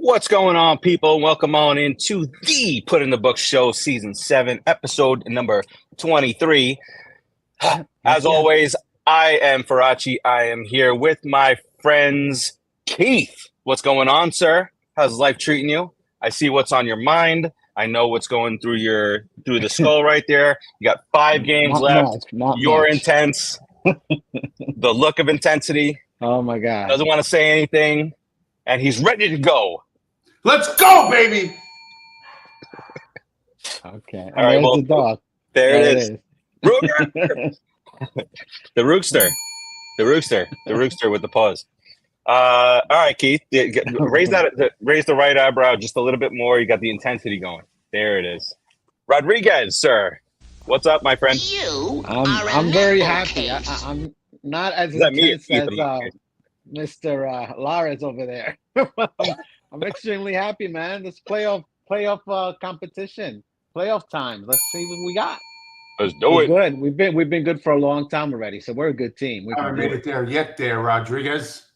What's going on, people? Welcome on into the Put in the Book Show, Season 7, Episode number 23. As always, I am Farace. I am here with my friends, Keith. What's going on, sir? How's life treating you? I see what's on your mind. I know what's going through the skull right there. You got 5 games left. You're intense. The look of intensity. Oh, my God. Doesn't want to say anything. And he's ready to go. Let's go, baby. Okay. All right, well, the dog. There it is. Ruger. The rooster with the paws. All right, Keith, raise the right eyebrow just a little bit more. You got the intensity going. There it is. Rodriguez, sir, what's up, my friend? I'm very happy. I'm not as intense as Mr. Lares over there. I'm extremely happy, man. This playoff competition, playoff time. Let's see what we got. Let's do it. Good. We've been good for a long time already, so we're a good team. I haven't made it there yet, Rodriguez.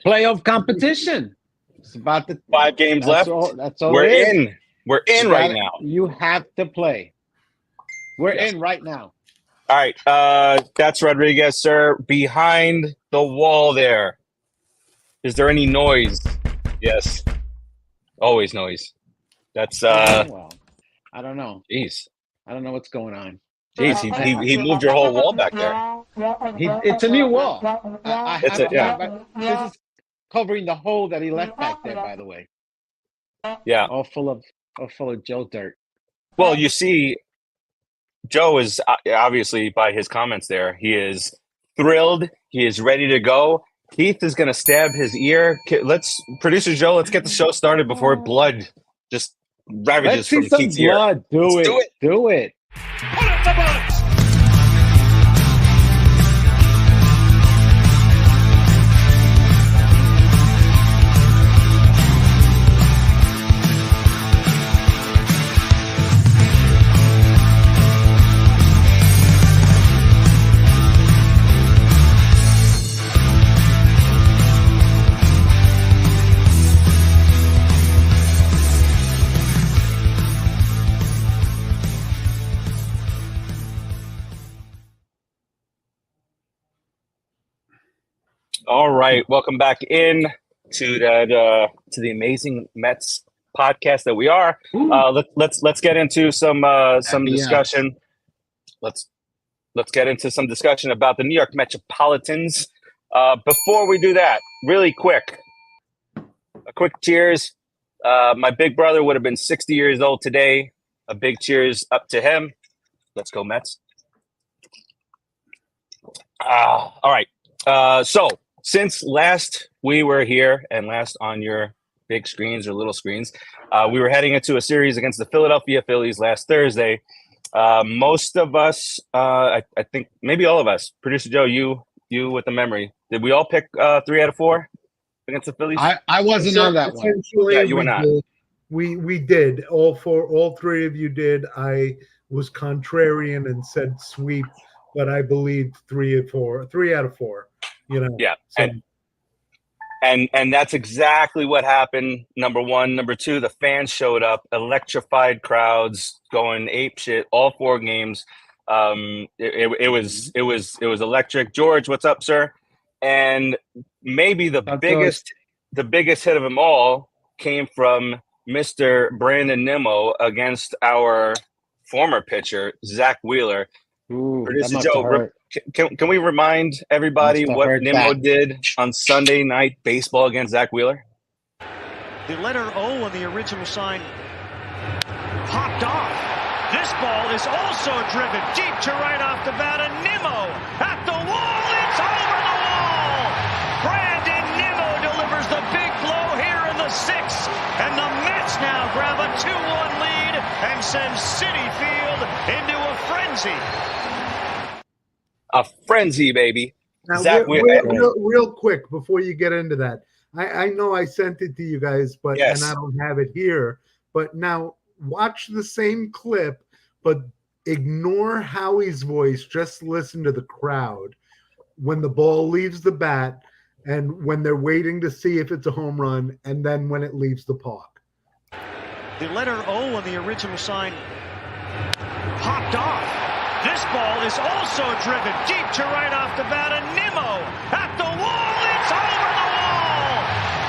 Playoff competition. It's about the 5 games left. That's all. We're in. We're in right now. You have to play. We're in right now. All right. That's Rodriguez, sir. Behind the wall there. Is there any noise? Yes. Always noise. That's well, I don't know. Jeez. I don't know what's going on. Jeez, he moved your whole wall back there. It's a new wall. This is covering the hole that he left back there, by the way. Yeah. All full of Joe dirt. Well, you see, Joe is obviously, by his comments there, he is thrilled. He is ready to go. Keith is going to stab his ear. Producer Joe, let's get the show started before blood just ravages from Keith's ear. Do it. Put up the buttons. All right, welcome back in to the amazing Mets podcast that we are. Let's get into some discussion. Let's get into some discussion about the New York Metropolitans. Before we do that, really quick, a quick cheers. My big brother would have been 60 years old today. A big cheers up to him. Let's go Mets. All right. So since last we were here and last on your big screens or little screens, we were heading into a series against the Philadelphia Phillies last Thursday. Most of us, I think maybe all of us, Producer Joe, you with the memory, did we all pick 3 out of 4 against the Phillies? I wasn't on that one. Yeah, you were not. We did. All 3 of you did. I was contrarian and said sweep, but I believed 3 out of 4. You know, yeah, so. and that's exactly what happened. Number 1, number 2, the fans showed up, electrified crowds, going ape shit all 4 games. It was electric. George, what's up, sir? And maybe the biggest hit of them all came from Mr. Brandon Nimmo against our former pitcher Zach Wheeler. Ooh, Producer Joe, can we remind everybody what Nimmo did on Sunday Night Baseball against Zach Wheeler? The letter O on the original sign popped off. This ball is also driven deep to right off the bat, and Nimmo at the wall. It's over the wall. Brandon Nimmo delivers the big blow here in the 6th, and the Mets now grab a 2-1 lead and send Citi Field into a frenzy. A frenzy, baby. Now, Zach, real quick before you get into that, I know I sent it to you guys, but yes. And I don't have it here. But now watch the same clip, but ignore Howie's voice. Just listen to the crowd when the ball leaves the bat. and when they're waiting to see if it's a home run, and then when it leaves the park. The letter O on the original sign popped off. This ball is also driven deep to right off the bat, and Nimmo at the wall. It's over the wall.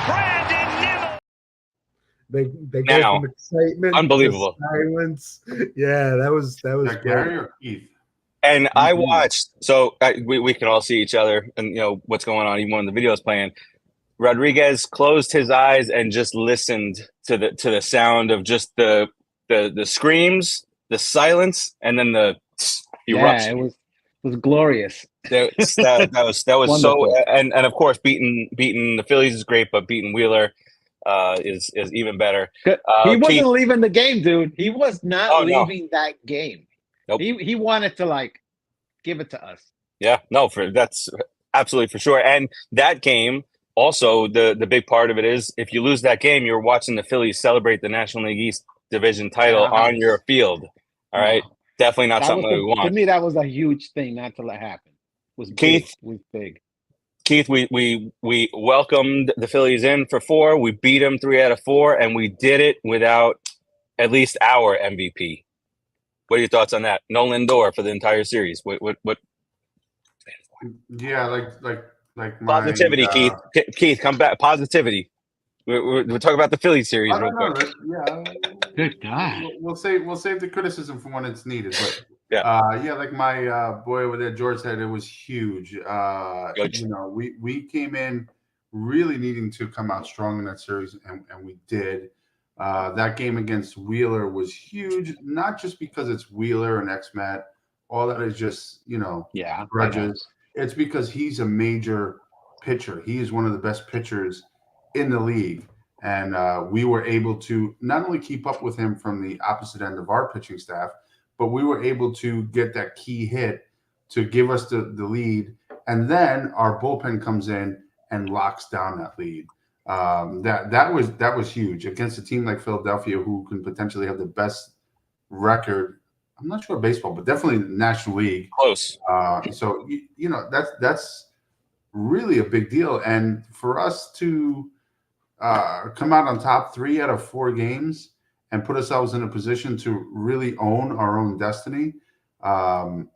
Brandon Nimmo. They go Now, from excitement unbelievable to silence. Yeah, that was great. Gary or Keith? And I watched, so we can all see each other and what's going on even when the video is playing. Rodriguez closed his eyes and just listened to the sound of just the screams, the silence, and then the eruption. It was glorious. That was so, and of course beating the Phillies is great, but beating Wheeler is even better. He wasn't leaving the game, dude. He was not leaving that game. Nope. He wanted to give it to us. Yeah, no, that's absolutely for sure. And that game also, the big part of it is if you lose that game, you're watching the Phillies celebrate the National League East division title on your field. All right, definitely not something that we want. To me, that was a huge thing not to let happen. Keith was big. Keith, we welcomed the Phillies in for 4. We beat them 3 out of 4, and we did it without at least our MVP. What are your thoughts on that? No Lindor for the entire series. What? Yeah, like my, positivity, Keith. Keith, come back. Positivity. We're talking about the Phillies series real quick. Yeah, good guy. We'll save the criticism for when it's needed. But yeah, like my boy over there, George said, it was huge. We came in really needing to come out strong in that series, and we did. That game against Wheeler was huge, not just because it's Wheeler and X-Mat. All that is just, grudges. It's because he's a major pitcher. He is one of the best pitchers in the league. And we were able to not only keep up with him from the opposite end of our pitching staff, but we were able to get that key hit to give us the lead. And then our bullpen comes in and locks down that lead. That was huge against a team like Philadelphia, who can potentially have the best record. I'm not sure baseball, but definitely National League. Close. So that's really a big deal. And for us to come out on top 3 out of 4 games and put ourselves in a position to really own our own destiny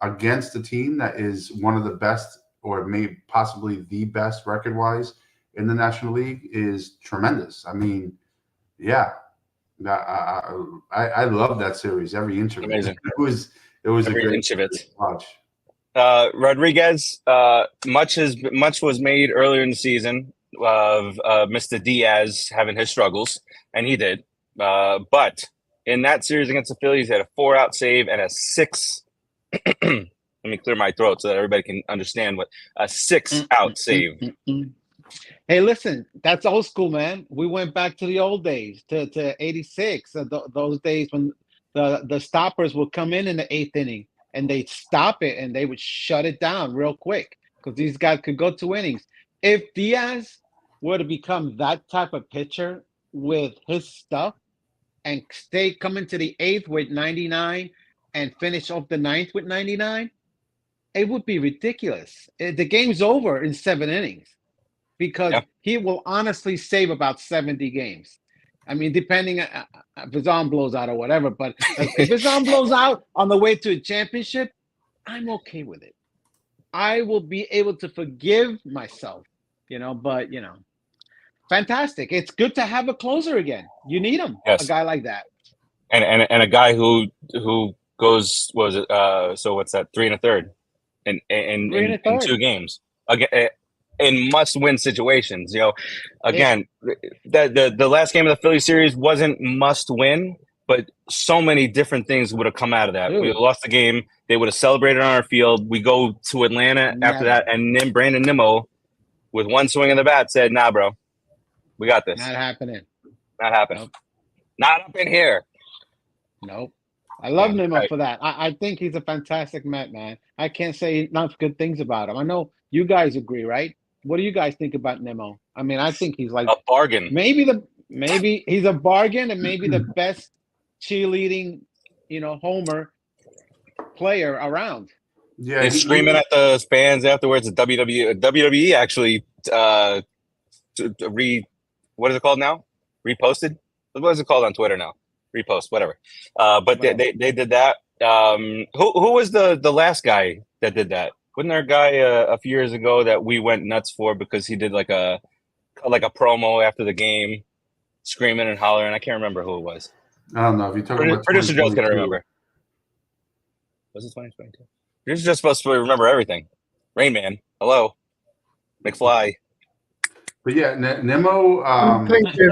against a team that is one of the best, or maybe possibly the best record-wise in the National League, is tremendous. I mean, yeah. I love that series. Every inch of it. Amazing. It was every a great inch of it. watch. Rodriguez, much was made earlier in the season of Mr. Diaz having his struggles, and he did. But in that series against the Phillies, he had a 4-out save and a 6. Let me clear my throat so that everybody can understand what a 6-out save. Hey, listen, that's old school, man. We went back to the old days, to 86, those days when the stoppers would come in the 8th inning, and they'd stop it, and they would shut it down real quick because these guys could go 2 innings. If Diaz were to become that type of pitcher with his stuff and stay coming to the 8th with 99 and finish off the 9th with 99, it would be ridiculous. The game's over in 7 innings. Because he will honestly save about 70 games. I mean, depending if his arm blows out or whatever. But if his arm blows out on the way to a championship, I'm okay with it. I will be able to forgive myself, But fantastic. It's good to have a closer again. You need him, a guy like that, and a guy who goes. What was it? So what's that? 3 1/3 in 2 games again. In must-win situations, again, the last game of the Philly series wasn't must-win, but so many different things would have come out of that. Dude. We lost the game; they would have celebrated on our field. We go to Atlanta after that, and then Brandon Nimmo, with 1 swing of the bat, said, "Nah, bro, we got this. Not happening. Not happening. Nope. Not up in here." Nope. I love Nimmo for that. I think he's a fantastic Met, man. I can't say enough good things about him. I know you guys agree, right? What do you guys think about Nimmo? I mean, I think he's like a bargain. Maybe he's a bargain, and maybe the best cheerleading, homer player around. Yeah, he's screaming at the fans afterwards. The WWE actually what is it called now? Reposted? What is it called on Twitter now? Repost, whatever. But they did that. Who was the last guy that did that? Wasn't there a guy a few years ago that we went nuts for because he did like a promo after the game, screaming and hollering? I can't remember who it was. I don't know if you're talking about Producer Joe's gonna remember. Was it 2022? You're just supposed to remember everything. Rain Man, hello, McFly. But yeah, Nemo. I'm thinking.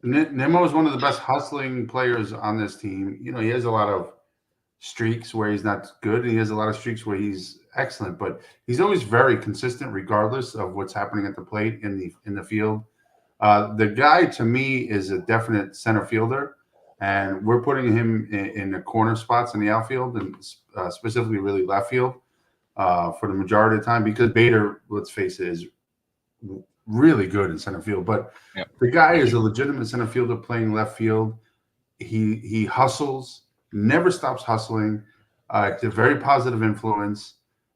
Nemo is one of the best hustling players on this team. You know, he has a lot of streaks where he's not good, and he has a lot of streaks where he's excellent. But he's always very consistent, regardless of what's happening at the plate in the field. The guy to me is a definite center fielder, and we're putting him in the corner spots in the outfield, and specifically really left field for the majority of the time, because Bader, let's face it, is really good in center field. But the guy is a legitimate center fielder playing left field. He hustles, never stops hustling. It's a very positive influence,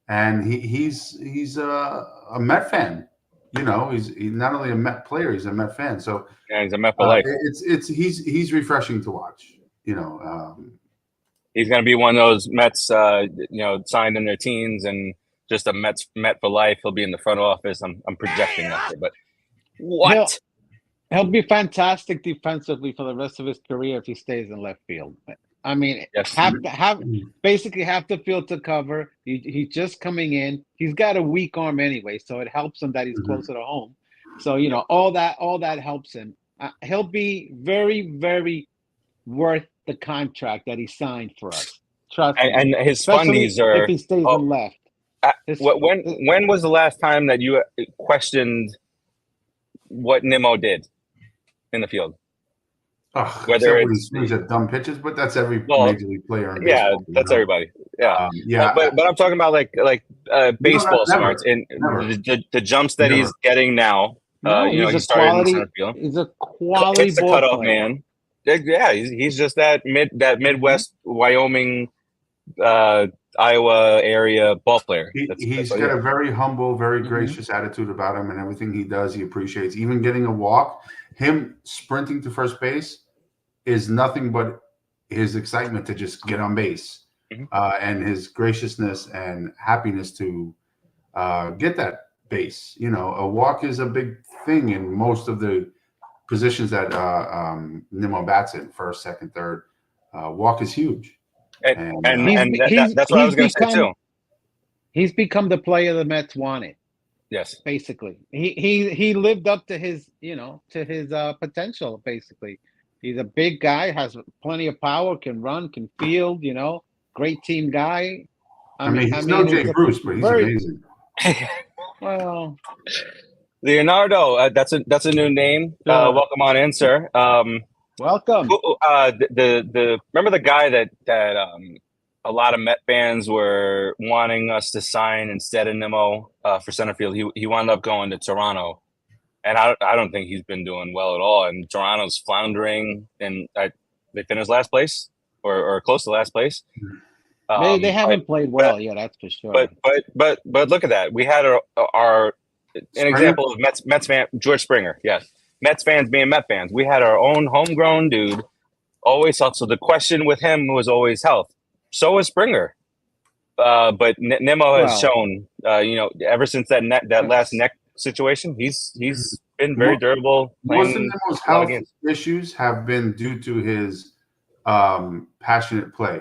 and he's a Met fan. You know, he's not only a Met player, he's a Met fan. So yeah, he's a Met for life. He's refreshing to watch. You know, he's going to be one of those Mets, signed in their teens and just a Met for life. He'll be in the front office. I'm projecting that, but what? He'll be fantastic defensively for the rest of his career if he stays in left field. I mean, basically half the field to cover. He's just coming in. He's got a weak arm anyway, so it helps him that he's closer to home. So all that helps him. He'll be very, very worth the contract that he signed for us. Trust me. And his fundies are if he stays in left. When was the last time that you questioned what Nimmo did in the field? Whether it's swings at dumb pitches, but that's every major league player. In baseball, that's everybody. Yeah, but I'm talking about like baseball smarts and the jumps that he's getting now. He's started in center field. He's a quality It's a cutoff man. Yeah, he's just that Midwest, Wyoming, Iowa area ball player. He's got a very humble, very gracious attitude about him, and everything he does, he appreciates. Even getting a walk, him sprinting to first base is nothing but his excitement to just get on base, and his graciousness and happiness to get that base. You know, a walk is a big thing in most of the positions that Nimmo bats in, first, second, third. Walk is huge. And that's what I was going to say too. He's become the player the Mets wanted. Yes, basically, he lived up to his potential. Basically, he's a big guy, has plenty of power, can run, can field. Great team guy. I mean, he's no Jay Bruce, but he's amazing. Well, Leonardo, that's a new name. Welcome on in, sir. Welcome. Remember the guy that a lot of Met fans were wanting us to sign instead of Nimmo for center field. He wound up going to Toronto, and I don't think he's been doing well at all. And Toronto's floundering, and they finished last place or close to last place. They haven't played well yet, that's for sure. But look at that. We had our example of Mets fan George Springer. Yes. Mets fans being Met fans. We had our own homegrown dude, always health. So the question with him was always health. So was Springer. But Nimmo has shown, ever since that last neck situation, he's been very durable. Most of Nimmo's health issues have been due to his passionate play,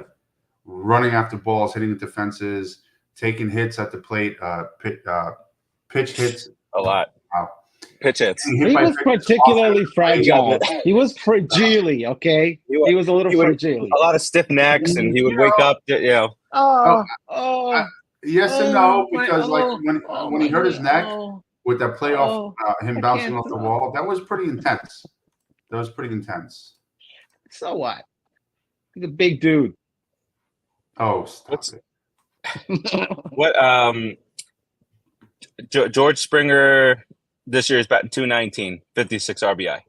running after balls, hitting the fences, taking hits at the plate, pitch hits. A lot. Pitch hits. He was particularly fragile. He was fragile, okay? He was a little fragile. A lot of stiff necks, and he would wake up, Yes and no, because when he hurt his neck with that playoff, him bouncing off the wall, that was pretty intense. So what? He's a big dude. Oh, stop it. What? George Springer this year is batting .219, 56 RBI,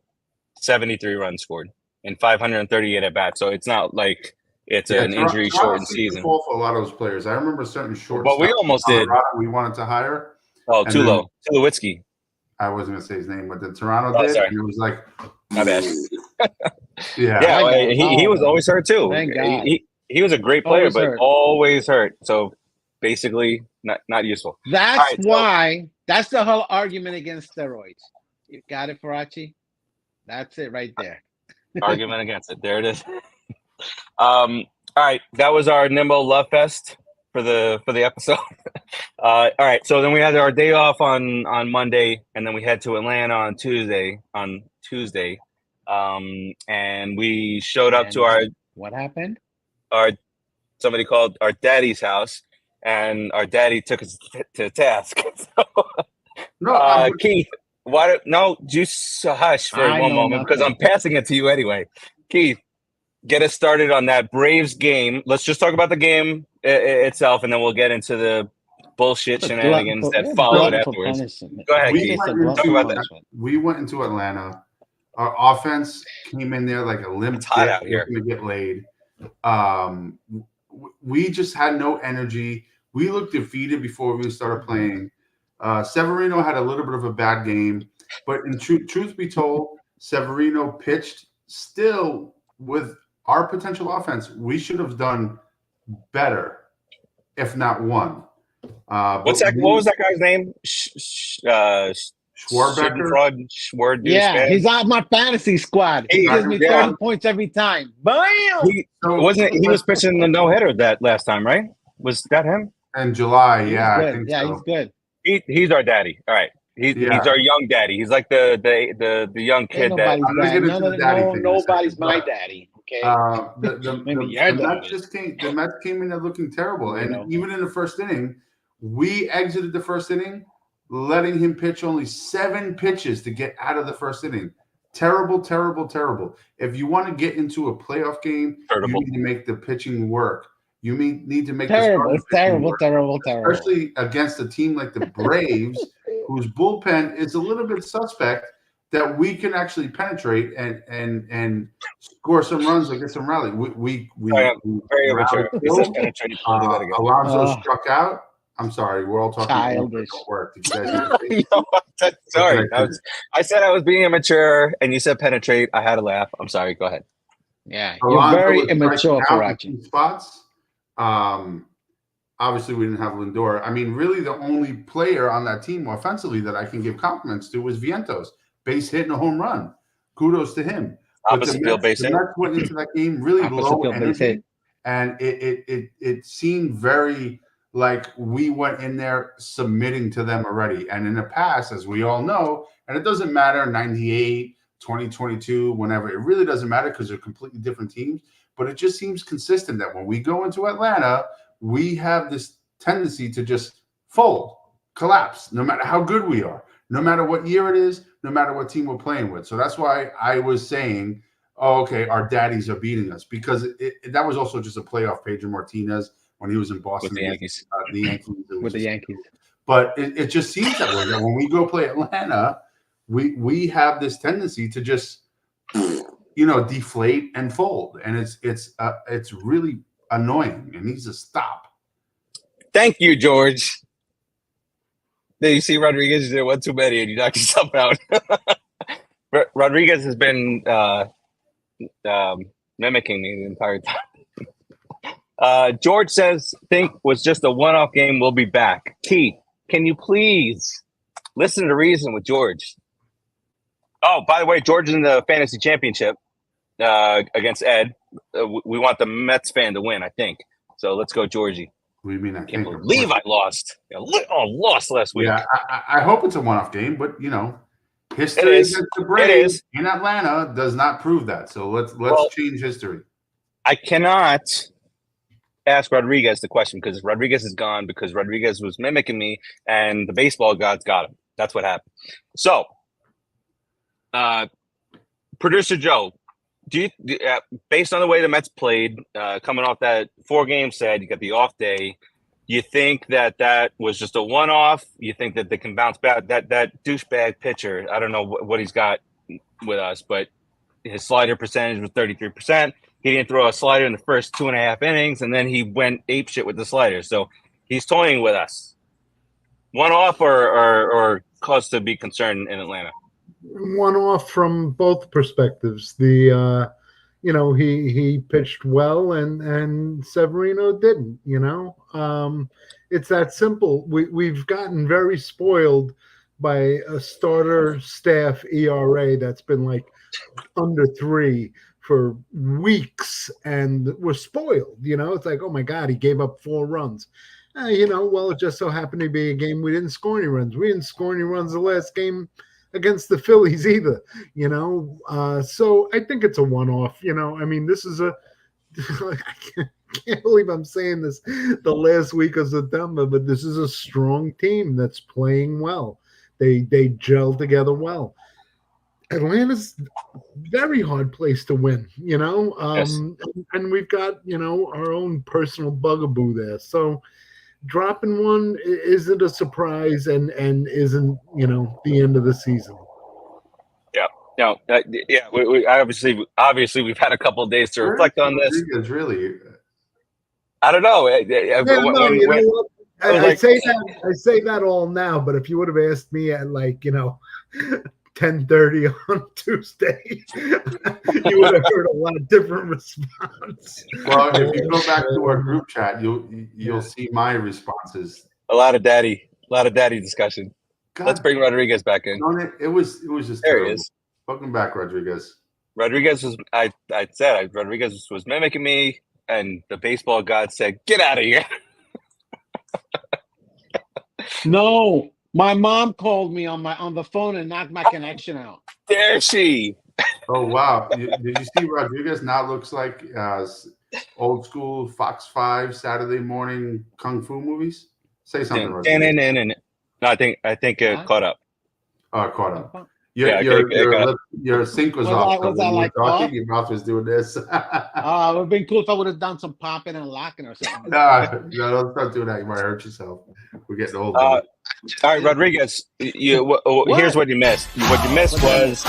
73 runs scored, and 538 at bats. So it's not like it's an injury-shortened season. For a lot of those players, I remember certain short. But we almost did. We wanted to hire. Oh, Tulowitzki. I wasn't going to say his name, but then Toronto did. Sorry. And it was like, my bad. Yeah, he was always hurt too. Thank God. He was a great player, but always hurt. So basically, not useful. That's why. That's the whole argument against steroids. You got it, Farace? That's it right there. Argument against it. There it is. All right, that was our Nimble Love Fest for the episode. All right, so then we had our day off on Monday, and then we head to Atlanta on Tuesday. And we showed up to our. What happened? Somebody called our daddy's house, and our daddy took us to task. So, Keith, just hush for one moment because I'm passing it to you anyway. Keith, get us started on that Braves game. Let's just talk about the game itself, and then we'll get into the bullshit shenanigans that followed afterwards. Go ahead, Keith. Talk about that. We went into Atlanta. Our offense came in there like a limp dick looking to get laid. We just had no energy. We looked defeated before we started playing. Severino had a little bit of a bad game, but in truth be told, Severino pitched still with our potential offense. We should have done better, if not won. What was that guy's name? Schwarber. Yeah, he's on my fantasy squad. He gives me 30 points every time. Bam! He was pitching the no-hitter that last time, right? Was that him? In July, I think so. He's good. He's our daddy. All right. He's our young daddy. He's like the young kid that nobody's my daddy. Okay. The Mets came in looking terrible. And even in the first inning, we exited the first inning, letting him pitch only 7 pitches to get out of the first inning. Terrible, terrible, terrible. If you want to get into a playoff game, you need to make the pitching work. You need to make terrible, terrible. Especially against a team like the Braves, whose bullpen is a little bit suspect, that we can actually penetrate and score some runs or get some rally. We Alonso struck out. I'm sorry, we're all talking childish work. Did you guys sorry, I said I was being immature, and you said penetrate. I had to laugh. I'm sorry. Go ahead. Yeah, you're very immature, Farace. Spots. Obviously, we didn't have Lindor. I mean, really, the only player on that team offensively that I can give compliments to was Vientos. Base hit and a home run. Kudos to him. Opposite field base hit. The Mets went into that game really low energy, and it seemed very like we went in there submitting to them already. And in the past, as we all know, and it doesn't matter, 98, 2022, whenever, it really doesn't matter because they're completely different teams. But it just seems consistent that when we go into Atlanta, we have this tendency to just fold, collapse, no matter how good we are, no matter what year it is, no matter what team we're playing with. So that's why I was saying, oh, okay, our daddies are beating us, because that was also just a playoff Pedro Martinez when he was in Boston. With the Yankees. With the Yankees. But it just seems that way, that when we go play Atlanta, we have this tendency to just deflate and fold, and it's really annoying. It needs to stop. Thank you, George. Then you see Rodriguez did one too many, and you knocked yourself out. Rodriguez has been mimicking me the entire time. George says, think was just a one-off game. We'll be back. Keith, can you please listen to reason with George? Oh, by the way, George is in the fantasy championship against Ed. We want the Mets fan to win, I think. So let's go, Georgie. What do you mean? I can't believe I lost. Lost last week. Yeah, I hope it's a one-off game, but history against the Braves in Atlanta does not prove that. So let's change history. I cannot ask Rodriguez the question because Rodriguez is gone, because Rodriguez was mimicking me and the baseball gods got him. That's what happened. So, producer Joe, based on the way the Mets played, coming off that 4-game set, you got the off day. You think that was just a one-off? You think that they can bounce back? That douchebag pitcher, I don't know what he's got with us, but his slider percentage was 33%. he didn't throw a slider in the first 2.5 innings, and then he went apeshit with the slider. So he's toying with us. One off or cause to be concerned in Atlanta? One off from both perspectives. The he pitched well and Severino didn't. It's that simple. We've gotten very spoiled by a starter staff ERA that's been like under 3 for weeks, and we're spoiled. It's like, oh my God, he gave up 4 runs. Well, it just so happened to be a game we didn't score any runs. We didn't score any runs the last game against the Phillies either. So I think it's a one-off. This is I can't believe I'm saying this the last week of September, but this is a strong team that's playing well. They gel together well. Atlanta's very hard place to win, Yes. And we've got, our own personal bugaboo there. So dropping one isn't a surprise and isn't, the end of the season. Yeah. No. We obviously we've had a couple of days to reflect on this. Really? I don't know. I say that all now, but if you would have asked me at 10:30 on Tuesday, you would have heard a lot of different response. Well, if you go back to our group chat, you'll see my responses. A lot of daddy discussion. God. Let's bring Rodriguez back in. It was just there. Terrible. He is. Welcome back, Rodriguez. Rodriguez was. I said Rodriguez was mimicking me, and the baseball god said, "Get out of here." No, my mom called me on the phone and knocked my connection out. There she. Oh wow! Did you see Rodriguez now looks like old school Fox 5 Saturday morning kung fu movies? Say something, Rodriguez. No, I think it caught up. Oh, caught up. Your sync was off. Was that like off? Your mouth was doing this. It would have been cool if I would have done some popping and locking or something. No, don't start doing that. You might hurt yourself. We're getting old. All right, Rodriguez. Here's what you missed. What you missed was.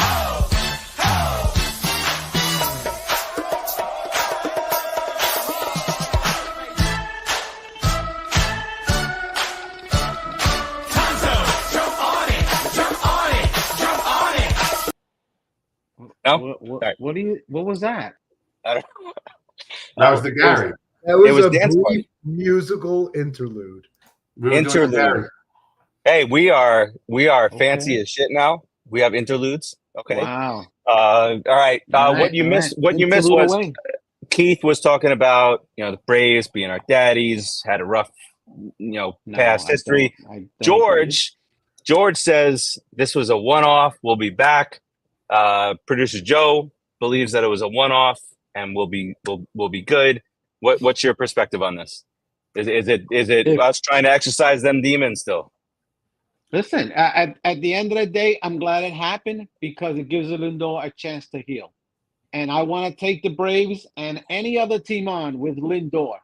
No? What was that? I don't know. That was the Gary. That was a dance brief musical interlude. Hey, we are fancy as shit now. We have interludes. Okay. Wow. All right. What you missed was away. Keith was talking about the Braves being our daddies, had a rough past history. George says this was a one-off. We'll be back. Producer Joe believes that it was a one-off and we'll be good. What's your perspective on this? Is it us trying to exercise them demons still? Listen, at the end of the day, I'm glad it happened because it gives Lindor a chance to heal. And I want to take the Braves and any other team on with Lindor.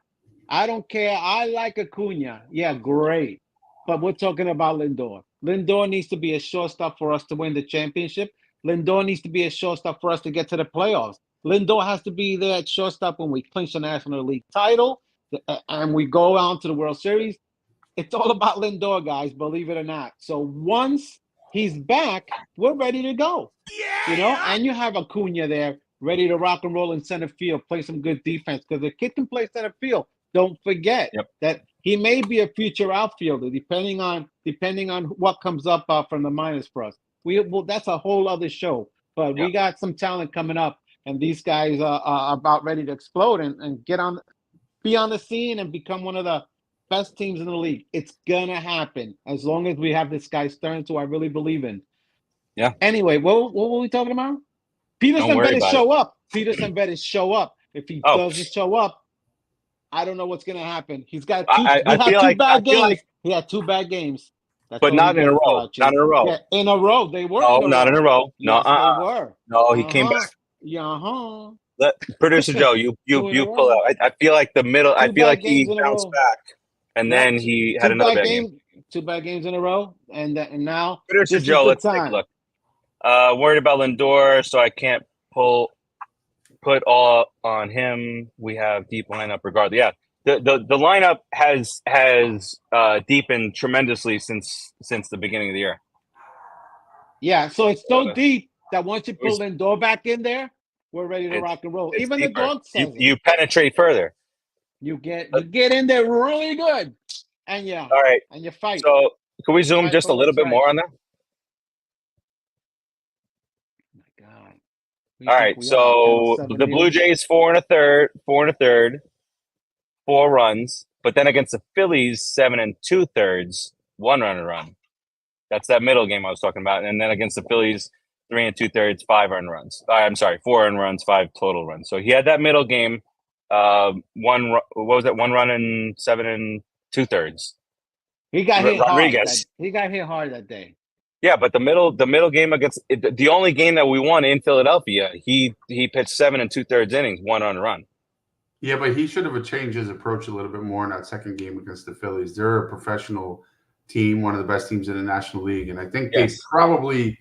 I don't care. I like Acuna. Yeah, great. But we're talking about Lindor. Lindor needs to be a shortstop for us to win the championship. Lindor needs to be a shortstop for us to get to the playoffs. Lindor has to be there at shortstop when we clinch the National League title and we go on to the World Series. It's all about Lindor, guys, believe it or not. So once he's back, we're ready to go. Yeah! And you have Acuna there ready to rock and roll in center field, play some good defense because the kid can play center field. Don't forget that he may be a future outfielder depending on what comes up from the minors for us. That's a whole other show, but we got some talent coming up, and these guys are about ready to explode and be on the scene and become one of the best teams in the league. It's gonna happen as long as we have this guy Stearns, who I really believe in. Yeah. Anyway, what were we talking about? Peterson better show up. Peterson better show up. If he doesn't show up, I don't know what's gonna happen. He's got two bad games. He had 2 bad games. But not in a row. Not in a row. Yeah, in a row. They were. Oh, not in a row. No, yes, they were. No, he came back. Yeah. Let Producer Joe, you pull out. I feel like the middle. I feel like he bounced back, and then he had another bad game. 2 bad games in a row, and now. Producer Joe, let's take a look. Worried about Lindor, so I can't pull put all on him. We have deep lineup regardless. Yeah, the lineup has deepened tremendously since the beginning of the year. Yeah, so it's so deep that once you pull Lindor back in there, we're ready to rock and roll. Even deeper. The dog says you penetrate further. You get in there really good, and all right, and you fight. So can we zoom just a little bit more on that? Oh my God. All right, so the Blue Jays 4 1/3, 4 runs, but then against the Phillies 7 2/3, 1 run and run. That's that middle game I was talking about, and then against the Phillies 3 2/3, 5 earned runs. I'm sorry, 4 earned runs, 5 total runs. So he had that middle game. What was it? 1 run and 7 2/3. He got hit hard. He got hit hard that day. Yeah, but the middle game against the only game that we won in Philadelphia, he pitched 7 2/3 innings, 1 on run. Yeah, but he should have changed his approach a little bit more in that second game against the Phillies. They're a professional team, one of the best teams in the National League, and I think they probably,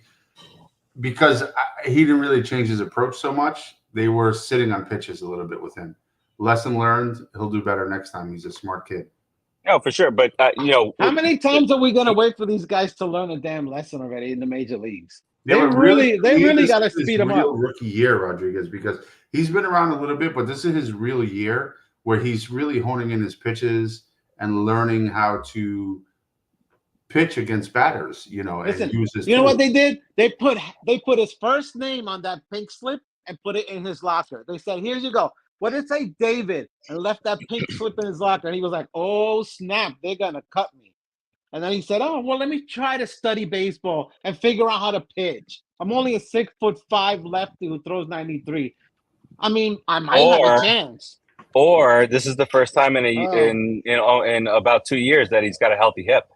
because he didn't really change his approach so much, they were sitting on pitches a little bit with him. Lesson learned. He'll do better next time. He's a smart kid. No, for sure. But, how many times are we going to wait for these guys to learn a damn lesson already in the major leagues? Yeah, they really got to speed him up. Rookie year, Rodriguez, because he's been around a little bit, but this is his real year where he's really honing in his pitches and learning how to pitch against batters, Listen, and use his you know what they did? They put his first name on that pink slip and put it in his locker. They said, "Here you go." What did it say, David? And left that pink slip in his locker. And he was like, "Oh, snap, they're going to cut me." And then he said, "Oh, well, let me try to study baseball and figure out how to pitch. I'm only a 6'5" lefty who throws 93. I mean, I might have a chance." Or this is the first time in about 2 years that he's got a healthy hip.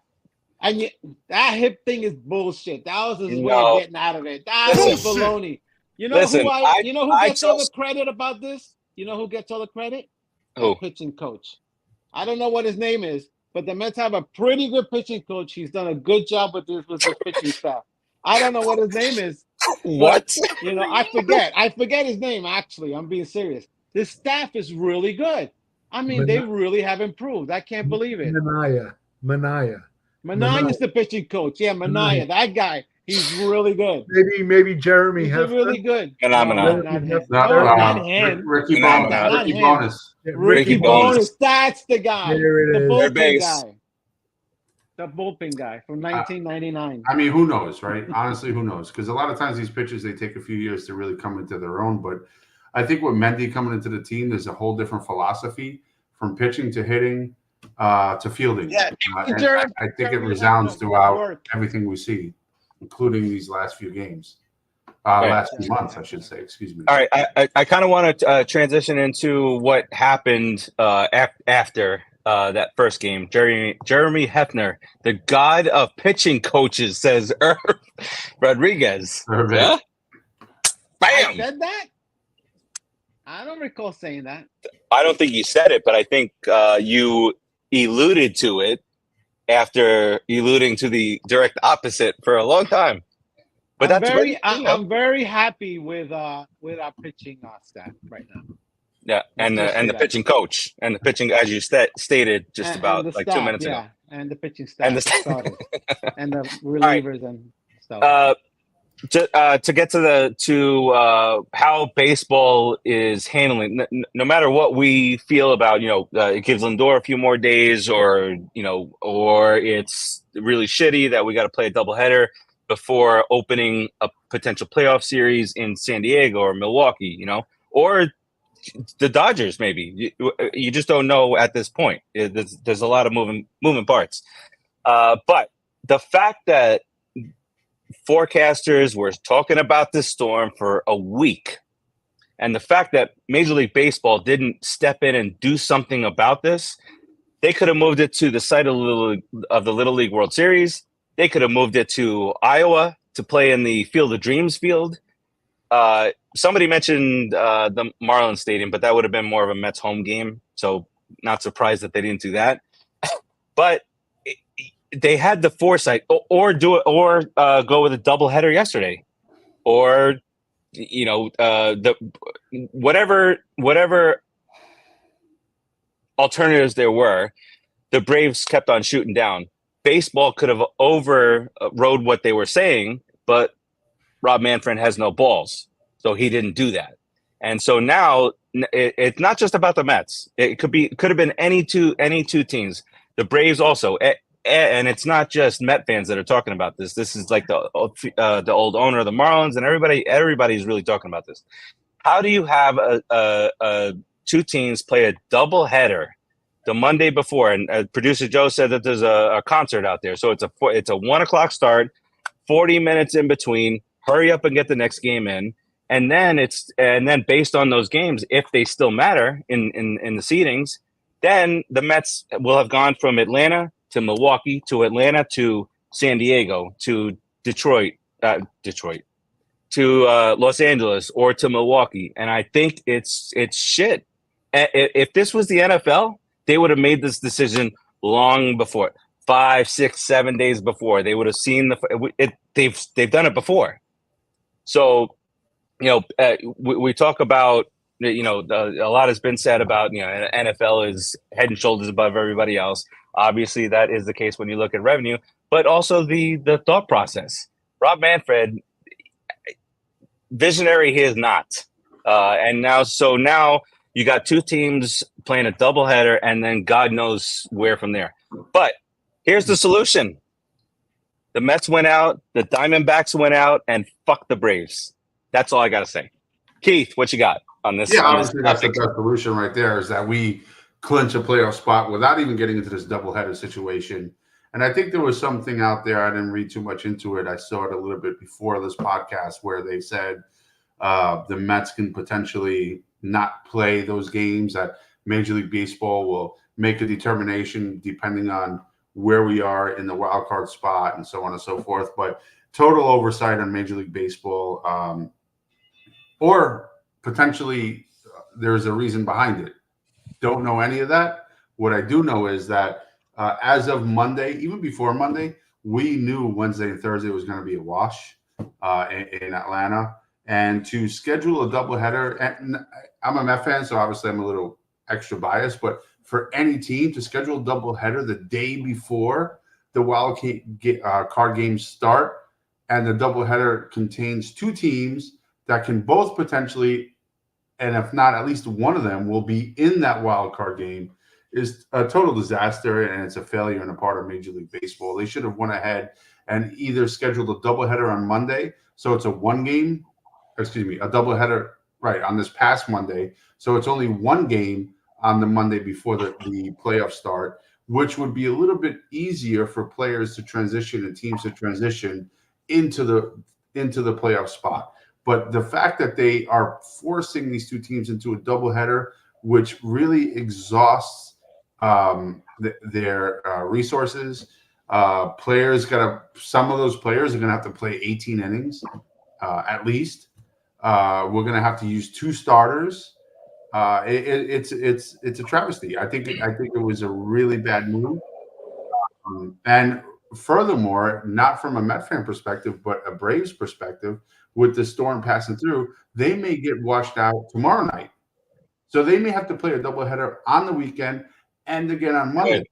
And that hip thing is bullshit. That was his way of getting out of it. That is baloney. You know who gets all the credit about this? You know who gets all the credit? Who? The pitching coach. I don't know what his name is, but the Mets have a pretty good pitching coach. He's done a good job with this pitching staff. I don't know what his name is. What? But, I forget his name, actually. I'm being serious. This staff is really good. I mean, they really have improved. I can't believe it. Manaya is the pitching coach. Yeah, Manaya. That guy. He's really good. Maybe Jeremy. He's really good. Phenomenal. Not him. Ricky Bonus. Ricky Bonus. That's the guy. There it is. Bullpen guy. The bullpen guy from 1999. I mean, who knows, right? Honestly, who knows? Because a lot of times these pitchers, they take a few years to really come into their own. But I think with Mendy coming into the team, there's a whole different philosophy from pitching to hitting to fielding. Yeah, I think it resounds throughout everything we see, including these last few games. Last few months, I should say. Excuse me. All right, I kind of want to transition into what happened after that first game. Jeremy Hefner, the god of pitching coaches, says Irv Rodriguez. Yeah? Bam! I said that? I don't recall saying that. I don't think you said it, but I think you alluded to it after alluding to the direct opposite for a long time. But I'm very happy with our pitching staff right now. Yeah, and the pitching coach and the pitching, as you stated, just about like staff, 2 minutes ago. And the pitching staff and the relievers and stuff. To get to how baseball is handling, no matter what we feel about, it gives Lindor a few more days, or it's really shitty that we got to play a doubleheader before opening a potential playoff series in San Diego or Milwaukee, or the Dodgers, maybe. You just don't know at this point. There's a lot of moving parts. But the fact that forecasters were talking about this storm for a week, and the fact that Major League Baseball didn't step in and do something about this, they could have moved it to the site of the Little League World Series. They could have moved it to Iowa to play in the Field of Dreams field. Somebody mentioned the Marlins Stadium, but that would have been more of a Mets home game. So not surprised that they didn't do that. But they had the foresight, or do it, or go with a doubleheader yesterday, or the whatever alternatives there were, the Braves kept on shooting down. Baseball could have overrode what they were saying, but Rob Manfred has no balls, so he didn't do that. And so now it's not just about the Mets. It could have been any two teams. The Braves also, and it's not just Met fans that are talking about this. This is like the old owner of the Marlins, and everybody's really talking about this. How do you have a two teams play a doubleheader the Monday before? And producer Joe said that there's a concert out there, so it's a 1:00 start, 40 minutes in between. Hurry up and get the next game in. And then based on those games, if they still matter in the seedings, then the Mets will have gone from Atlanta to Milwaukee to Atlanta to San Diego to Detroit to Los Angeles or to Milwaukee. And I think it's shit. If this was the NFL, they would have made this decision long before, 5, 6, 7 days before. They would have seen they've done it before. So, we talk about, a lot has been said about, NFL is head and shoulders above everybody else. Obviously, that is the case when you look at revenue, but also the thought process. Rob Manfred, visionary he is not. And now you got two teams playing a doubleheader, and then God knows where from there. But here's the solution. The Mets went out, the Diamondbacks went out, and fuck the Braves. That's all I got to say. Keith, what you got on this? Yeah, obviously that's the best solution right there, is that we clinch a playoff spot without even getting into this doubleheader situation. And I think there was something out there, I didn't read too much into it. I saw it a little bit before this podcast where they said the Mets can potentially not play those games, that Major League Baseball will make a determination depending on where we are in the wild card spot and so on and so forth. But total oversight on Major League Baseball, or potentially there's a reason behind it. Don't know any of that. What I do know is that as of Monday, even before Monday, we knew Wednesday and Thursday was going to be a wash in Atlanta. And to schedule a doubleheader, and I'm a Met fan, so obviously I'm a little extra biased, but for any team to schedule a doubleheader the day before the wild card games start, and the doubleheader contains two teams that can both potentially, and if not, at least one of them will be in that wild card game, is a total disaster, and it's a failure on the part of Major League Baseball. They should have went ahead and either scheduled a doubleheader on Monday, so it's a doubleheader, right, on this past Monday, so it's only one game on the Monday before the playoffs start, which would be a little bit easier for players to transition and teams to transition into the playoff spot. But the fact that they are forcing these two teams into a doubleheader, which really exhausts their resources, some of those players are going to have to play 18 innings at least. We're going to have to use two starters. It's a travesty. I think it was a really bad move. And furthermore, not from a Met fan perspective, but a Braves perspective, with the storm passing through, they may get washed out tomorrow night. So they may have to play a doubleheader on the weekend and again on Monday.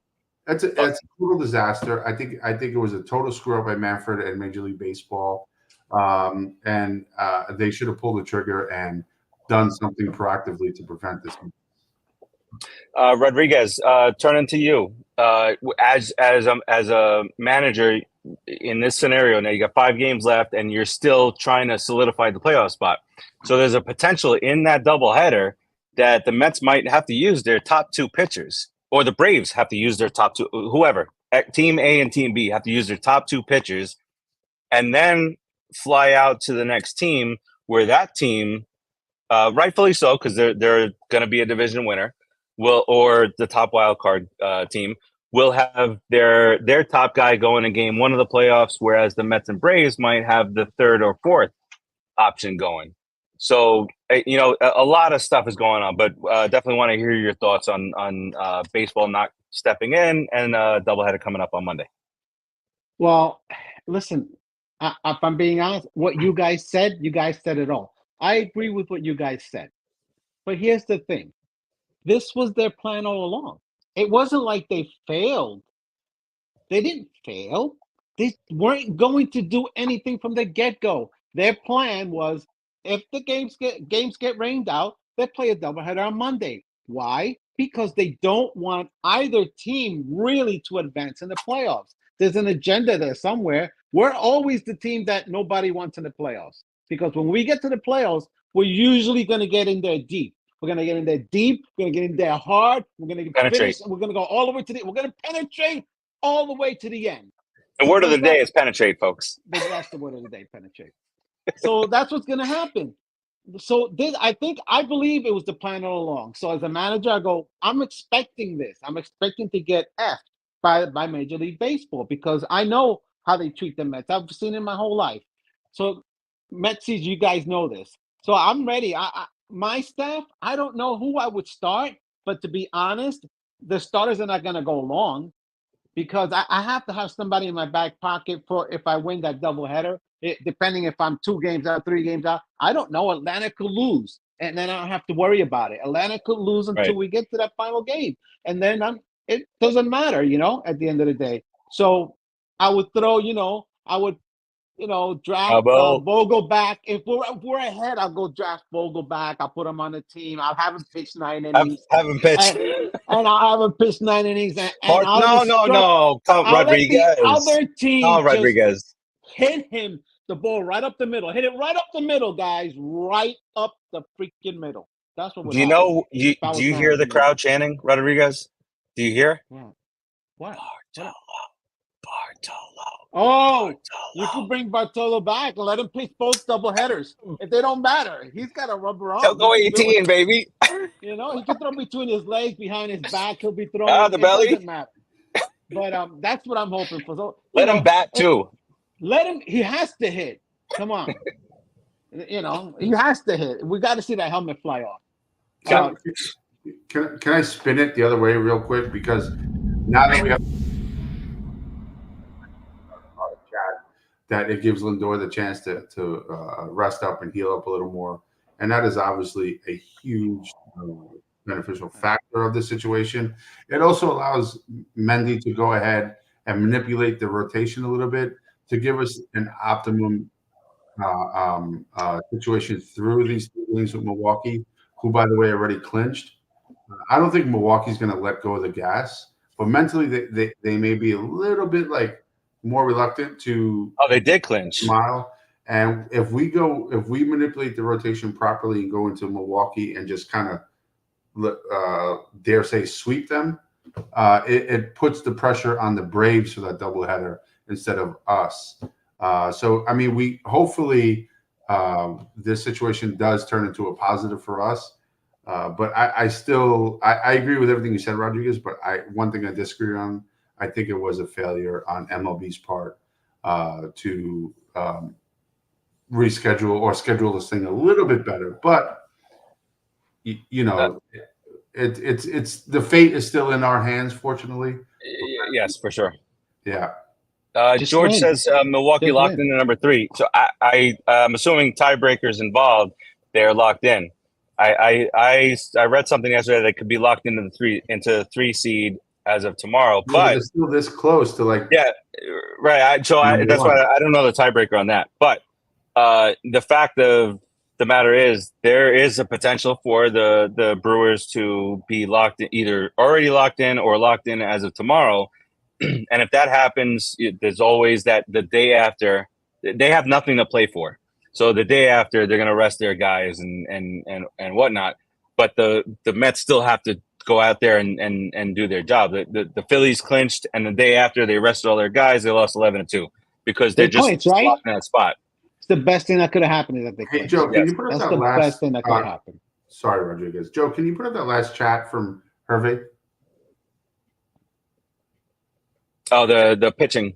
That's a total disaster. I think it was a total screw up by Manfred and Major League Baseball. And they should have pulled the trigger and done something proactively to prevent this. Rodriguez, turning to you as a manager in this scenario. Now you got 5 games left, and you're still trying to solidify the playoff spot. So there's a potential in that doubleheader that the Mets might have to use their top 2 pitchers, or the Braves have to use their top 2, whoever, Team A and Team B have to use their top 2 pitchers, and then fly out to the next team where that team, rightfully so, because they're going to be a division winner, or the top wild card team will have their top guy going in game 1 of the playoffs, whereas the Mets and Braves might have the 3rd or 4th option going. So a lot of stuff is going on, but definitely want to hear your thoughts on baseball not stepping in and doubleheader coming up on Monday. Well, listen, if I'm being honest, what you guys said it all. I agree with what you guys said. But here's the thing. This was their plan all along. It wasn't like they failed. They didn't fail. They weren't going to do anything from the get-go. Their plan was, if the games get rained out, they play a doubleheader on Monday. Why? Because they don't want either team really to advance in the playoffs. There's an agenda there somewhere. We're always the team that nobody wants in the playoffs, because when we get to the playoffs, we're usually going to get in there deep. We're going to get in there deep. We're going to get in there hard. We're going to finish. We're going to go all the way to the. We're going to penetrate all the way to the end. The word of the day is penetrate, folks. That's the word of the day, penetrate. So that's what's going to happen. So I believe it was the plan all along. So as a manager, I go, I'm expecting this. I'm expecting to get effed by Major League Baseball, because I know how they treat the Mets. I've seen it my whole life. So Metsies, you guys know this. So I'm ready. My staff, I don't know who I would start, but to be honest, the starters are not going to go long, because I have to have somebody in my back pocket for if I win that doubleheader. Depending if I'm 2 games out, 3 games out, I don't know. Atlanta could lose, and then I don't have to worry about it. Atlanta could lose until we get to that final game, and then it doesn't matter, at the end of the day. So I would throw, draft Vogel back. If we're ahead, I'll go draft Vogel back. I'll put him on the team. I'll have him pitch 9 innings. Have him pitch. And I'll have him pitch 9 innings. No. Come Rodriguez. Let the other team Rodriguez. Hit him the ball right up the middle. Hit it right up the middle, guys. Right up the freaking middle. That's what. Do you know? Do you hear the crowd chanting, Rodriguez? Do you hear? What? Bartolo. Oh, you could bring Bartolo back and let him pitch both doubleheaders. If they don't matter, he's got a rubber arm. He'll go 18, baby. He can throw between his legs, behind his back. He'll be throwing. The belly. Doesn't matter. But that's what I'm hoping for. So, let him bat too. Let him. He has to hit. Come on. He has to hit. We got to see that helmet fly off. Can I spin it the other way real quick? Because now that we have that, it gives Lindor the chance to rest up and heal up a little more, and that is obviously a huge beneficial factor of this situation. It also allows Mendy to go ahead and manipulate the rotation a little bit to give us an optimum situation through these games with Milwaukee, who, by the way, already clinched. I don't think Milwaukee's going to let go of the gas, but mentally they may be a little bit more reluctant to. Oh, they did clinch. Smile. And if we manipulate the rotation properly and go into Milwaukee and just kind of dare say sweep them, it puts the pressure on the Braves for that doubleheader instead of us. So I mean, we hopefully this situation does turn into a positive for us. But I still agree with everything you said, Rodriguez. But one thing I disagree on. I think it was a failure on MLB's part to reschedule or schedule this thing a little bit better. But it's the fate is still in our hands, fortunately. Yes, for sure. Yeah. George says Milwaukee locked in at number 3. So I'm assuming tiebreakers involved. They're locked in. I read something yesterday that could be locked into the 3 seed as of tomorrow, but it's still this close to right. That's why I don't know the tiebreaker on that. But the fact of the matter is, there is a potential for the Brewers to be locked in, either already locked in or locked in as of tomorrow. And if that happens, there's always that the day after they have nothing to play for. So the day after, they're going to rest their guys and whatnot. But the Mets still have to go out there and do their job. The Phillies clinched, and the day after they rested all their guys, they lost 11-2 because they're just locked in that spot. It's the best thing that could have happened is that they clinched. Hey, Joe, can you put up that last? Best thing that could have happened. Sorry, Rodriguez. Joe, can you put up that last chat from Hervé? Oh, the pitching.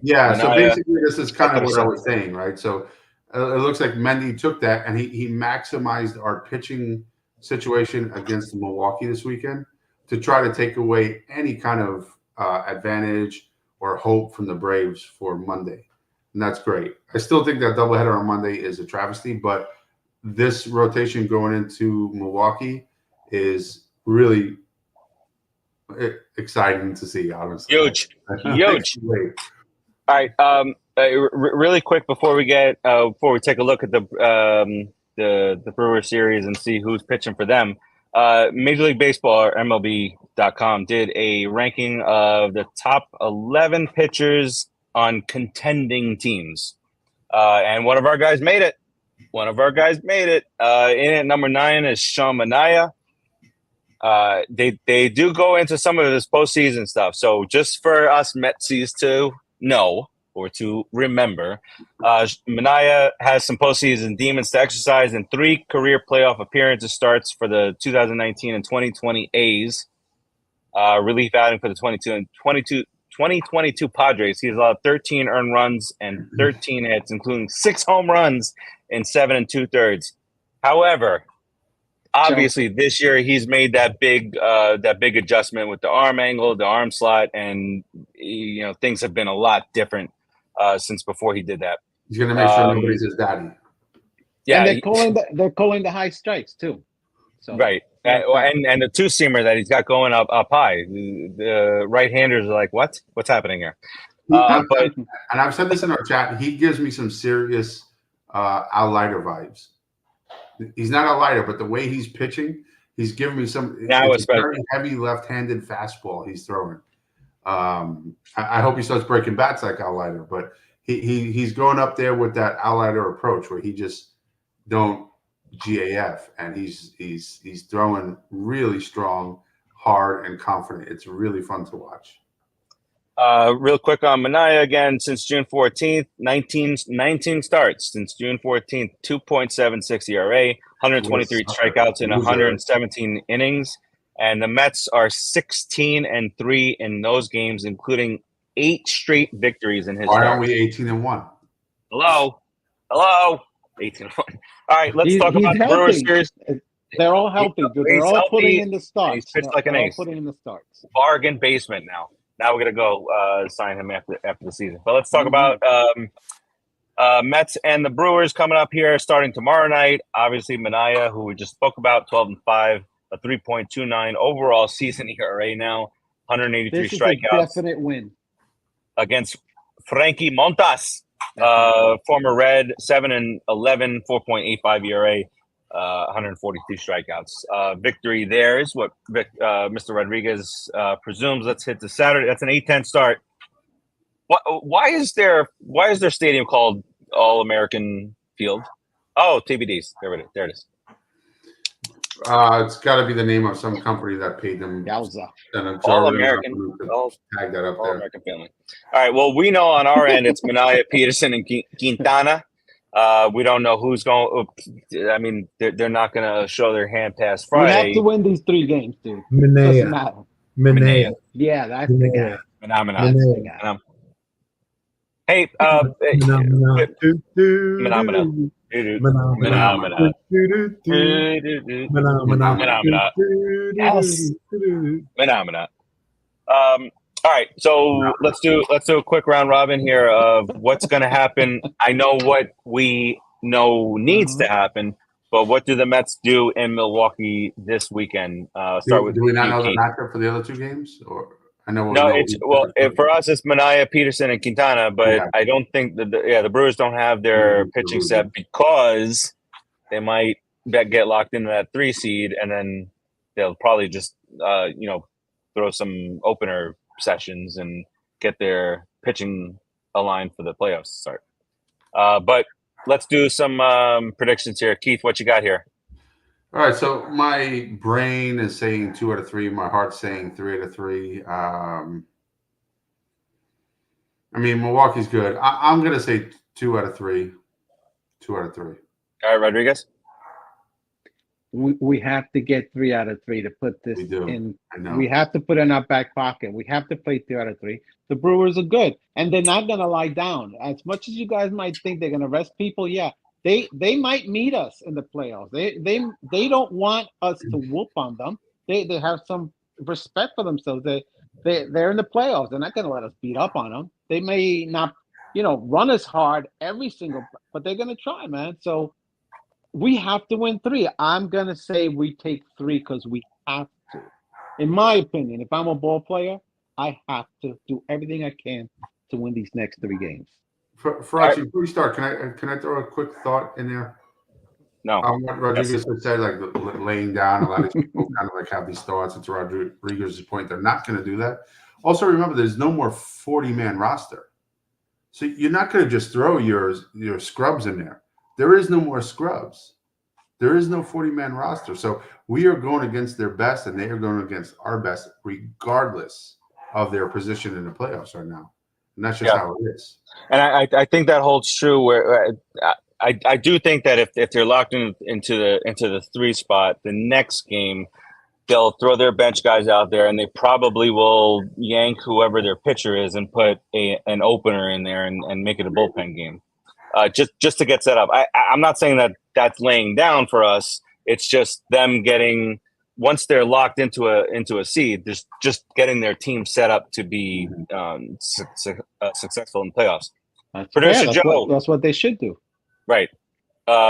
Yeah, so basically this is kind of what I was saying, right? So it looks like Mendy took that and he maximized our pitching situation against Milwaukee this weekend to try to take away any kind of advantage or hope from the Braves for Monday. And that's great. I still think that doubleheader on Monday is a travesty, but this rotation going into Milwaukee is really exciting to see, honestly. Huge. All right. Really quick before we take a look at the Brewer series and see who's pitching for them. Major League Baseball, or MLB.com, did a ranking of the top 11 pitchers on contending teams, and one of our guys made it. In at number 9 is Sean Manaea. They do go into some of this postseason stuff. So just for us Metsies to know or to remember, Manaea has some postseason demons to exercise and 3 career playoff appearances starts for the 2019 and 2020 A's. Relief outing for the 2022 Padres. He's allowed 13 earned runs and 13 hits, including 6 home runs in 7 2/3. However, obviously, this year he's made that big adjustment with the arm angle, the arm slot, and things have been a lot different since before he did that. He's going to make sure nobody's his daddy. Yeah, and they're calling the high strikes too. So, right, and the 2-seamer that he's got going up high. The right-handers are like, what's happening here? And I've said this in our chat. He gives me some serious Al-Leiter vibes. He's not a lighter, but the way he's pitching, he's giving me some very heavy left-handed fastball he's throwing. I hope he starts breaking bats like Al-Leiter, but he's going up there with that Al-Leiter approach where he just don't GAF, and he's throwing really strong, hard, and confident. It's really fun to watch. Real quick on Manaea again, since June 14th, 19 starts. Since June 14th, 2.76 ERA, 123 strikeouts in 117 innings. And the Mets are 16-3 in those games, including 8 straight victories in his Why aren't we 18-1? Hello? 18-1. All right, let's talk about the Brewers series. They're all healthy, dude. They're all putting in the starts. He's pitched like an ace. Putting in the starts. Bargain basement now. Now we're going to go sign him after the season. But let's talk about Mets and the Brewers coming up here starting tomorrow night. Obviously, Manaea, who we just spoke about, 12-5, a 3.29 overall season ERA now, 183 strikeouts. A definite win. Against Frankie Montas, former Red, 7-11, 4.85 ERA. 142 strikeouts. Victory there is what Mr. Rodriguez presumes. Let's hit the Saturday. That's an 8-10 start. Why is their stadium called All American Field? Oh, TBDs. There it is. It's got to be the name of some company that paid them. Yowza. All American. Tag that up All there. American family. All right. Well, we know on our end it's Manaea, Peterson, and Quintana. We don't know who's going. I mean, they're not going to show their hand past Friday. We have to win these 3 games, dude. Manaea. Yeah, that's the guy. Phenomena. Hey, Phenomena. All right, so let's do a quick round robin here of what's going to happen. I know what we know needs to happen, but what do the Mets do in Milwaukee this weekend? Do we not know the matchup for the other 2 games? Or I know. For us it's Manaea, Peterson, and Quintana, but I don't think the Brewers don't have their pitching set because they might get locked into that 3 seed, and then they'll probably just throw some opener sessions and get their pitching aligned for the playoffs to start. But let's do some predictions here. Keith, what you got here? All right, so my brain is saying 2 out of 3. My heart's saying 3 out of 3. I mean, Milwaukee's good. I'm going to say 2 out of 3. 2 out of 3. All right, Rodriguez? We have to get 3 out of 3 to put this in. We have to put it in our back pocket. We have to play 3 out of 3. The Brewers are good, and they're not going to lie down. As much as you guys might think they're going to rest people, they might meet us in the playoffs. They don't want us to whoop on them. They have some respect for themselves. They're in the playoffs. They're not going to let us beat up on them. They may not, run as hard every single, but they're going to try, man. So we have to win 3. I'm gonna say we take 3 because we have to. In my opinion, if I'm a ball player, I have to do everything I can to win these next 3 games. Farace, before we start, can I throw a quick thought in there? No. What Rodriguez would say, like laying down. A lot of people kind of like have these thoughts. And to Rodriguez's point, they're not going to do that. Also, remember, there's no more 40-man roster, so you're not going to just throw your scrubs in there. There is no more scrubs. There is no 40-man roster. So we are going against their best, and they are going against our best, regardless of their position in the playoffs right now. And that's just how it is. And I think that holds true. Where I do think that if they're locked into the 3 spot, the next game they'll throw their bench guys out there, and they probably will yank whoever their pitcher is and put an opener in there and make it a bullpen game. Just to get set up. I'm not saying that that's laying down for us. It's just them getting, once they're locked into a seed, just getting their team set up to be successful in playoffs. Producer Joe, that's what they should do. Right.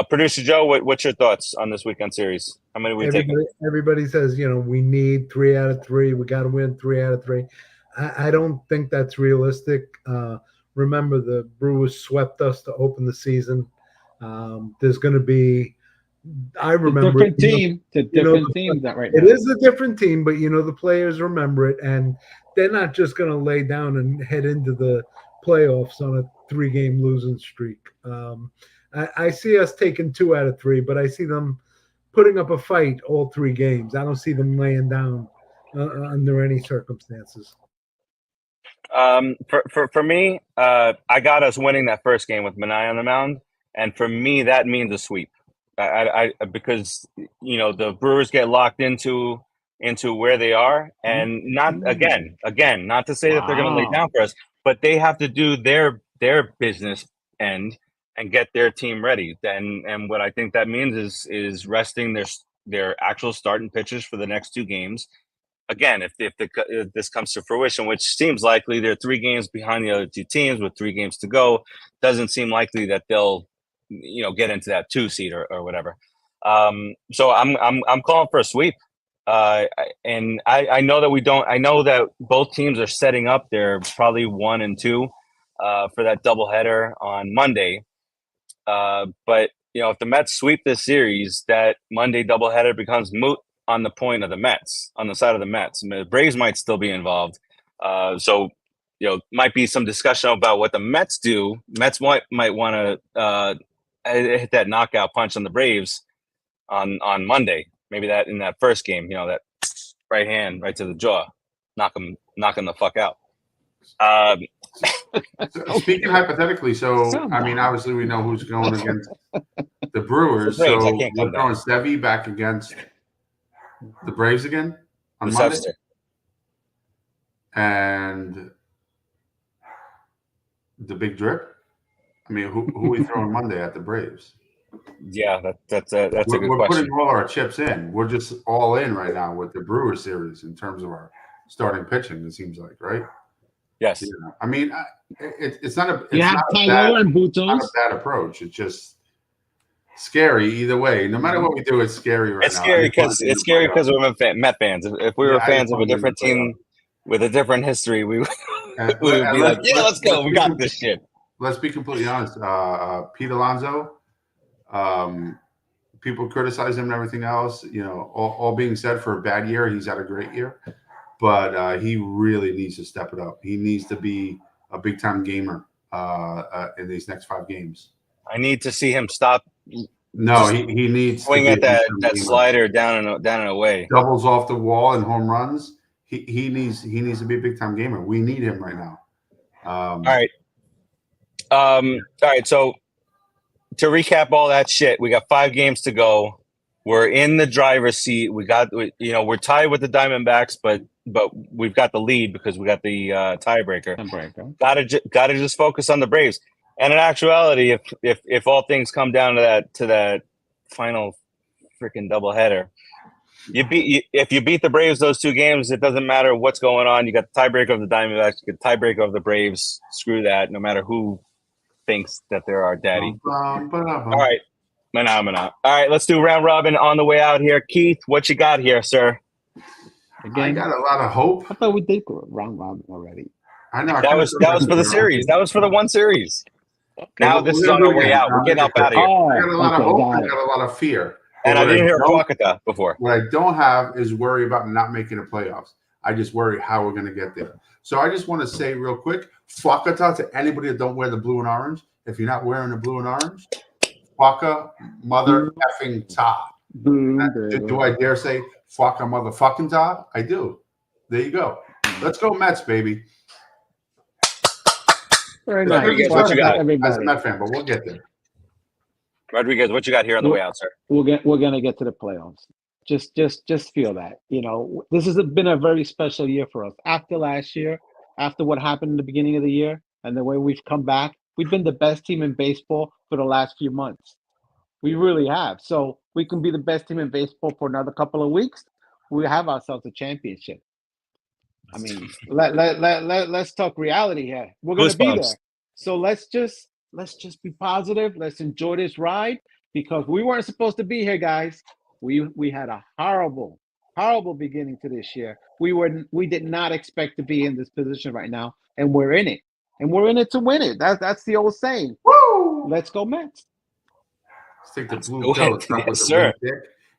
Producer Joe, what's your thoughts on this weekend series? How many we taking? Everybody says, we need 3 out of 3. We got to win 3 out of 3. I don't think that's realistic. Remember, the Brewers swept us to open the season. There's going to be, I remember, different team. It's a different team that right now. It is a different team, but the players remember it, and they're not just going to lay down and head into the playoffs on a 3-game losing streak. I see us taking 2 out of 3, but I see them putting up a fight all 3 games. I don't see them laying down under any circumstances. For me, I got us winning that first game with Minai on the mound, and for me that means a sweep. Because the Brewers get locked into where they are, and not again, not to say that they're going to lay down for us, but they have to do their business end and get their team ready. And what I think that means is resting their actual starting pitchers for the next 2 games. Again, if this comes to fruition, which seems likely, they're 3 games behind the other 2 teams with 3 games to go. Doesn't seem likely that they'll get into that 2 seed or whatever. So I'm calling for a sweep. And I know that we don't. I know that both teams are setting up. They're probably 1 and 2 for that doubleheader on Monday. But if the Mets sweep this series, that Monday doubleheader becomes moot on the point of the Mets, on the side of the Mets. I mean, the Braves might still be involved. So might be some discussion about what the Mets do. Mets might want to hit that knockout punch on the Braves on Monday. Maybe that in that first game, that right hand right to the jaw, knock them the fuck out. Speaking hypothetically, obviously we know who's going against the Brewers. So we're throwing Stevie back against the Braves again on Monday. And the big drip. I mean, who are we throwing Monday at the Braves? Yeah, that's a good question. We're putting all our chips in. We're just all in right now with the Brewers series in terms of our starting pitching. It seems like, right? Yes. I mean, it's not a. You have Tyler and Butos. Not a bad approach. It's just scary either way. No matter what we do, it's scary right now. It's scary because we're Met fans. If we were fans of a different team with a different history, we would be like, yeah, let's go. We got this shit. Let's be completely honest. Pete Alonso, people criticize him and everything else. All being said, for a bad year, he's had a great year. But he really needs to step it up. He needs to be a big-time gamer in these next 5 games. I need to see him stop. No, he needs swing to at that slider down and away. Doubles off the wall and home runs. He needs to be a big-time gamer. We need him right now. All right. So to recap all that shit, we got 5 games to go. We're in the driver's seat. We're tied with the Diamondbacks, but we've got the lead because we got the tiebreaker. Got to just focus on the Braves. And in actuality, if all things come down to that final freaking doubleheader, if you beat the Braves those 2 games, it doesn't matter what's going on. You got the tiebreaker of the Diamondbacks, you got the tiebreaker of the Braves. Screw that. No matter who thinks that they're our daddy. All right. Phenomena. All right, let's do round robin on the way out here. Keith, what you got here, sir? Again, I got a lot of hope. I thought we did round robin already. I know. That was for the series. That was for the one series. Okay. Now this is on our way out. We're getting up out of here. I got a lot of hope. I got a lot of fear. And I didn't hear Kwakata before. What I don't have is worry about not making the playoffs. I just worry how we're going to get there. So I just want to say real quick, Kwakata to anybody that don't wear the blue and orange. If you're not wearing the blue and orange, Kwaka mother effing ta. Do I dare say Kwaka motherfucking ta? I do. There you go. Let's go Mets, baby. Very nice. What you got? As a Met fan, but we'll get there. Rodriguez, what you got here on the way out, sir? We're gonna get to the playoffs. Just feel that. You know, this has been a very special year for us. After last year, after what happened in the beginning of the year, and the way we've come back, we've been the best team in baseball for the last few months. We really have. So we can be the best team in baseball for another couple of weeks. We have ourselves a championship. I mean, let's talk reality here. We're gonna be there. So let's just be positive. Let's enjoy this ride because we weren't supposed to be here, guys. We had a horrible beginning to this year. We did not expect to be in this position right now, and we're in it. And we're in it to win it. That's the old saying. Woo! Let's go Mets. Let's take the blue coat. Yes, sir.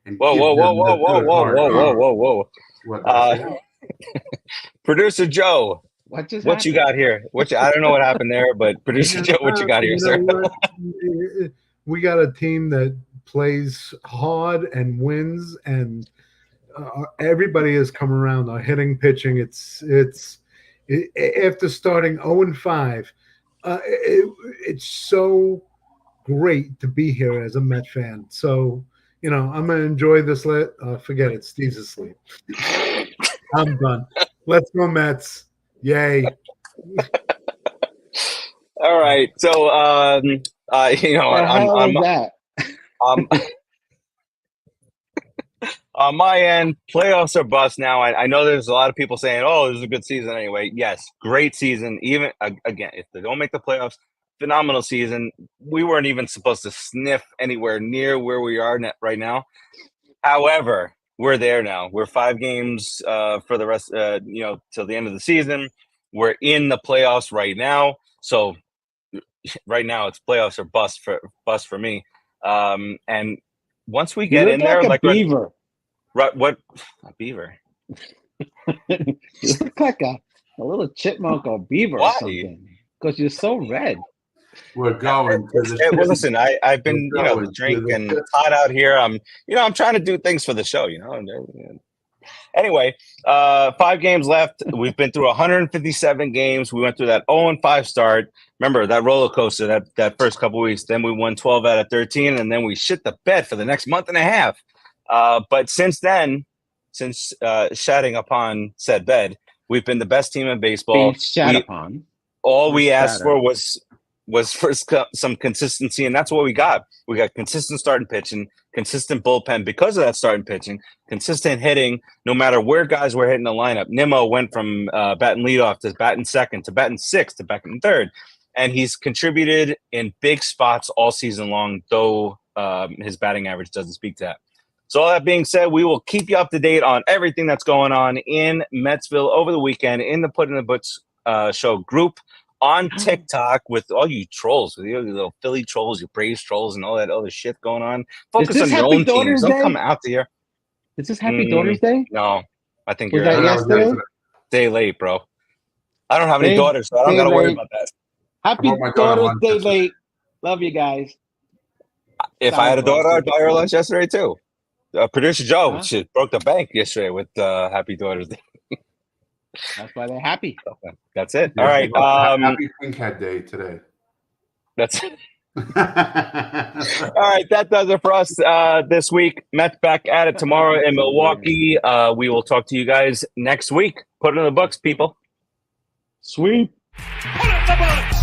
Whoa. Producer Joe, what you got here? I don't know what happened there, but Producer Joe, what you got here, sir? We got a team that plays hard and wins, and everybody has come around. Our hitting, pitching. It's after starting 0-5, it's so great to be here as a Met fan. So I'm gonna enjoy this. Forget it. Steve's asleep. I'm done. Let's go Mets. Yay. All right. So, on my end, playoffs are bust now. I know there's a lot of people saying, oh, this is a good season anyway. Yes, great season. Even, again, if they don't make the playoffs, phenomenal season. We weren't even supposed to sniff anywhere near where we are right now. However, we're there now. We're 5 games for the rest, till the end of the season. We're in the playoffs right now. So right now it's playoffs or bust for me. And once we get in there, like beaver. What a beaver? You look like a little chipmunk or beaver or something. Because you're so red. We're going. Well, listen, I've been, drinking. It's hot out here. I'm trying to do things for the show, Anyway, 5 games left. We've been through 157 games. We went through that 0-5 start. Remember that roller coaster that first couple of weeks. Then we won 12 out of 13, and then we shit the bed for the next month and a half. But since then, since shatting upon said bed, we've been the best team in baseball. All we asked for was for some consistency, and that's what we got. We got consistent starting pitching, consistent bullpen because of that starting pitching, consistent hitting, no matter where guys were hitting the lineup. Nimmo went from batting leadoff to batting second to batting sixth to batting third, and he's contributed in big spots all season long, though his batting average doesn't speak to that. So all that being said, we will keep you up to date on everything that's going on in Metsville over the weekend in the Put in the Books show group on TikTok with all you trolls, with your little Philly trolls, your Braves trolls, and all that other shit going on. Focus on your own teams. Don't come out here. Is this Happy Daughters Day? No, I think you're yesterday? Day late, bro. I don't have any daughters, so I don't got to worry about that. Happy Daughters Day late. Love you guys. If I had a daughter, I'd buy her lunch yesterday too. Producer Joe broke the bank yesterday with Happy Daughters Day. That's why they're happy. Okay. That's it. Yeah, all right. Happy Pink Hat Day today. That's it. All right. That does it for us this week. Mets back at it tomorrow in Milwaukee. We will talk to you guys next week. Put it in the books, people. Sweet. Put it in the books.